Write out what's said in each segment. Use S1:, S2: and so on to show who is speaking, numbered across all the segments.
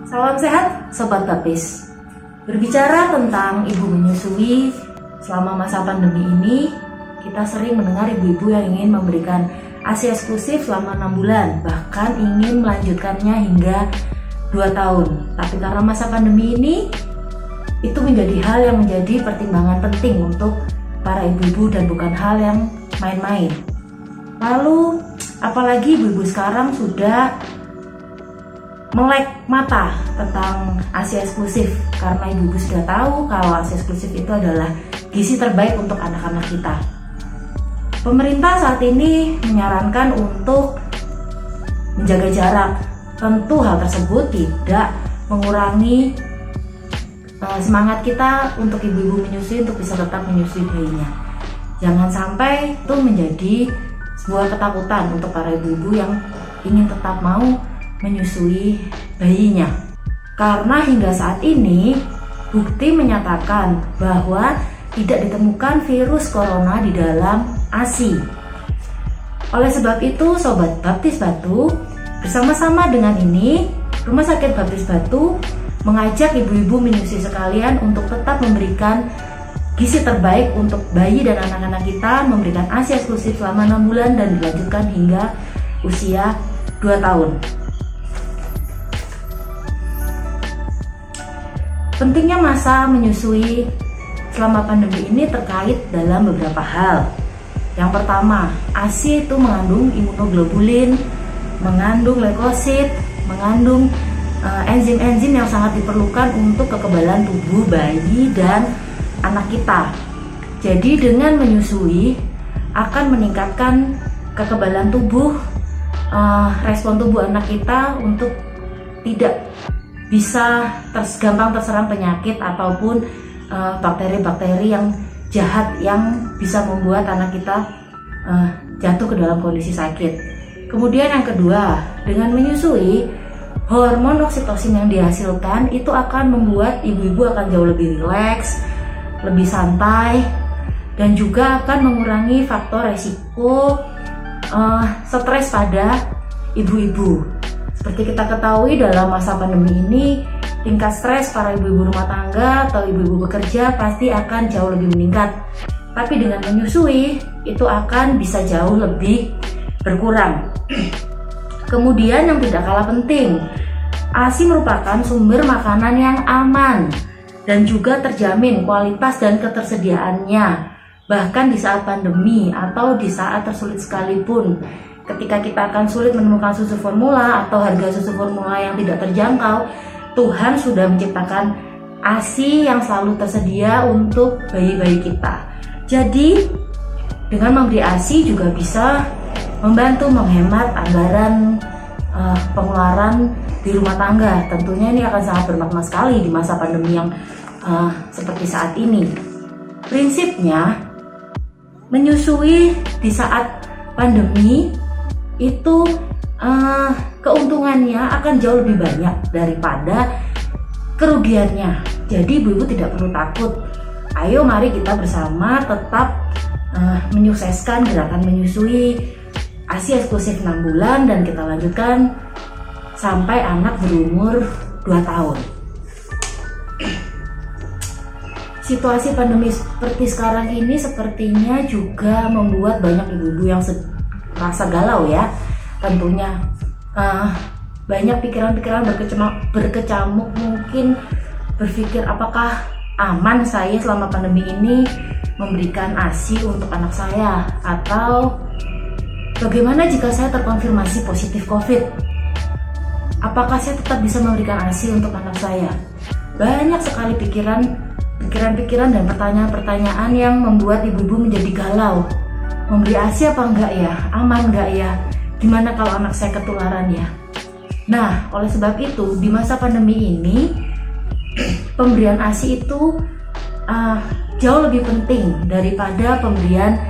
S1: Salam sehat Sobat Baptis. Berbicara tentang ibu menyusui selama masa pandemi ini, kita sering mendengar ibu-ibu yang ingin memberikan ASI eksklusif selama 6 bulan, bahkan ingin melanjutkannya hingga 2 tahun. Tapi karena masa pandemi ini, itu menjadi hal yang menjadi pertimbangan penting untuk para ibu-ibu dan bukan hal yang main-main. Lalu, apalagi ibu-ibu sekarang sudah melek mata tentang ASI eksklusif karena ibu-ibu sudah tahu kalau ASI eksklusif itu adalah gizi terbaik untuk anak-anak kita. Pemerintah saat ini menyarankan untuk menjaga jarak. Tentu hal tersebut tidak mengurangi semangat kita untuk ibu-ibu menyusui untuk bisa tetap menyusui bayinya. Jangan sampai itu menjadi sebuah ketakutan untuk para ibu-ibu yang ingin tetap mau menyusui bayinya. Karena hingga saat ini bukti menyatakan bahwa tidak ditemukan virus corona di dalam ASI. Oleh sebab itu, Sobat Baptis Batu, bersama-sama dengan ini, Rumah Sakit Baptis Batu mengajak ibu-ibu menyusui sekalian untuk tetap memberikan gizi terbaik untuk bayi dan anak-anak kita, memberikan ASI eksklusif selama 6 bulan dan dilanjutkan hingga usia 2 tahun. Pentingnya masa menyusui selama pandemi ini terkait dalam beberapa hal. Yang pertama, ASI itu mengandung imunoglobulin, mengandung leukosit, mengandung enzim-enzim yang sangat diperlukan untuk kekebalan tubuh bayi dan anak kita. Jadi dengan menyusui akan meningkatkan kekebalan tubuh, respon tubuh anak kita untuk tidak bisa gampang terserang penyakit ataupun bakteri-bakteri yang jahat yang bisa membuat anak kita jatuh ke dalam kondisi sakit. Kemudian yang kedua, dengan menyusui, hormon oksitosin yang dihasilkan itu akan membuat ibu-ibu akan jauh lebih rileks, lebih santai, dan juga akan mengurangi faktor resiko stres pada ibu-ibu. Seperti kita ketahui dalam masa pandemi ini, tingkat stres para ibu-ibu rumah tangga atau ibu-ibu bekerja pasti akan jauh lebih meningkat. Tapi dengan menyusui, itu akan bisa jauh lebih berkurang. Kemudian yang tidak kalah penting, ASI merupakan sumber makanan yang aman dan juga terjamin kualitas dan ketersediaannya. Bahkan di saat pandemi atau di saat tersulit sekalipun, ketika kita akan sulit menemukan susu formula atau harga susu formula yang tidak terjangkau, Tuhan sudah menciptakan ASI yang selalu tersedia untuk bayi-bayi kita. Jadi dengan memberi ASI juga bisa membantu menghemat anggaran pengeluaran di rumah tangga. Tentunya ini akan sangat bermakna sekali di masa pandemi yang seperti saat ini. Prinsipnya, menyusui di saat pandemi itu keuntungannya akan jauh lebih banyak daripada kerugiannya. Jadi ibu-ibu tidak perlu takut. Ayo mari kita bersama tetap menyukseskan gerakan menyusui ASI eksklusif 6 bulan dan kita lanjutkan sampai anak berumur 2 tahun. Situasi pandemi seperti sekarang ini sepertinya juga membuat banyak ibu-ibu yang merasa galau ya. Tentunya banyak pikiran-pikiran berkecamuk, mungkin berpikir apakah aman saya selama pandemi ini memberikan ASI untuk anak saya, atau bagaimana jika saya terkonfirmasi positif COVID? Apakah saya tetap bisa memberikan ASI untuk anak saya? Banyak sekali pikiran-pikiran dan pertanyaan-pertanyaan yang membuat ibu-ibu menjadi galau. Memberi ASI apa enggak ya? Aman enggak ya? Gimana kalau anak saya ketularan ya? Nah, oleh sebab itu, di masa pandemi ini, pemberian ASI itu jauh lebih penting daripada pemberian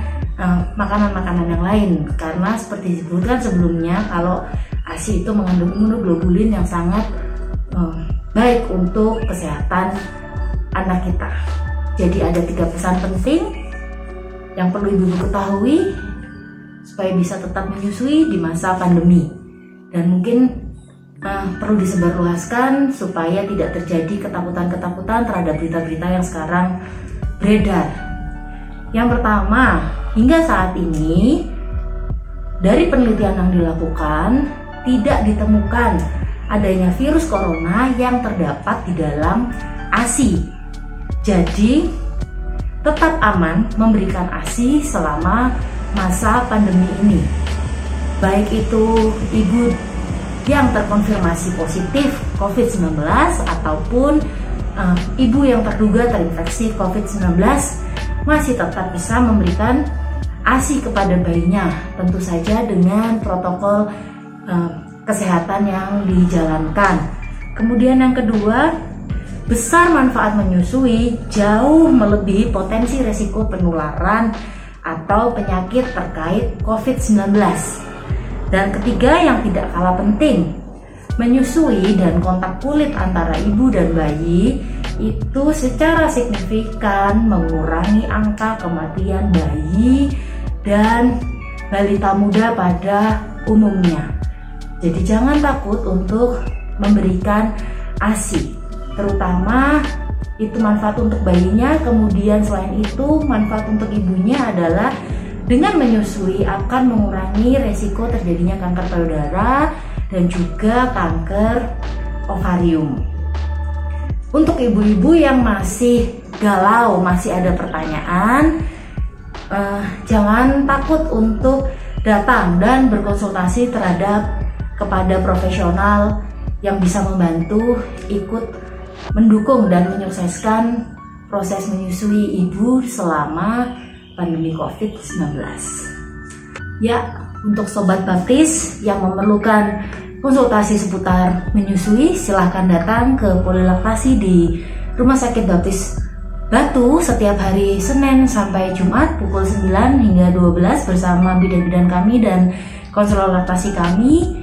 S1: makanan-makanan yang lain. Karena seperti disebutkan sebelumnya, kalau ASI itu mengandung imunoglobulin yang sangat baik untuk kesehatan anak kita. Jadi ada 3 pesan penting yang perlu ibu-ibu ketahui supaya bisa tetap menyusui di masa pandemi. Dan mungkin perlu disebarluaskan supaya tidak terjadi ketakutan-ketakutan terhadap berita-berita yang sekarang beredar. Yang pertama, hingga saat ini dari penelitian yang dilakukan tidak ditemukan adanya virus corona yang terdapat di dalam ASI. Jadi tetap aman memberikan ASI selama masa pandemi ini. Baik itu ibu yang terkonfirmasi positif COVID-19 ataupun ibu yang terduga terinfeksi COVID-19 masih tetap bisa memberikan ASI kepada bayinya, tentu saja dengan protokol kesehatan yang dijalankan. Kemudian yang kedua, besar manfaat menyusui jauh melebihi potensi resiko penularan atau penyakit terkait COVID-19. Dan ketiga yang tidak kalah penting, menyusui dan kontak kulit antara ibu dan bayi itu secara signifikan mengurangi angka kematian bayi dan balita muda pada umumnya. Jadi jangan takut untuk memberikan ASI, terutama itu manfaat untuk bayinya. Kemudian selain itu manfaat untuk ibunya adalah dengan menyusui akan mengurangi resiko terjadinya kanker payudara dan juga kanker ovarium. Untuk ibu-ibu yang masih galau, masih ada pertanyaan, jangan takut untuk datang dan berkonsultasi kepada profesional yang bisa membantu ikut mendukung dan menyukseskan proses menyusui ibu selama pandemi COVID-19. Ya, untuk sobat baptis yang memerlukan konsultasi seputar menyusui, silahkan datang ke Polilaktasi di Rumah Sakit Baptis Batu setiap hari Senin sampai Jumat pukul 9 hingga 12 bersama bidan-bidan kami dan konselor laktasi kami.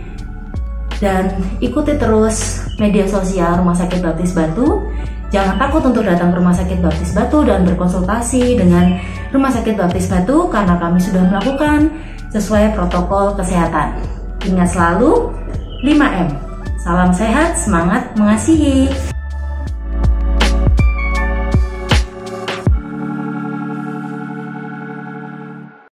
S1: Dan ikuti terus media sosial Rumah Sakit Baptis Batu. Jangan takut untuk datang ke Rumah Sakit Baptis Batu dan berkonsultasi dengan Rumah Sakit Baptis Batu karena kami sudah melakukan sesuai protokol kesehatan. Ingat selalu 5M. Salam sehat, semangat mengasihi.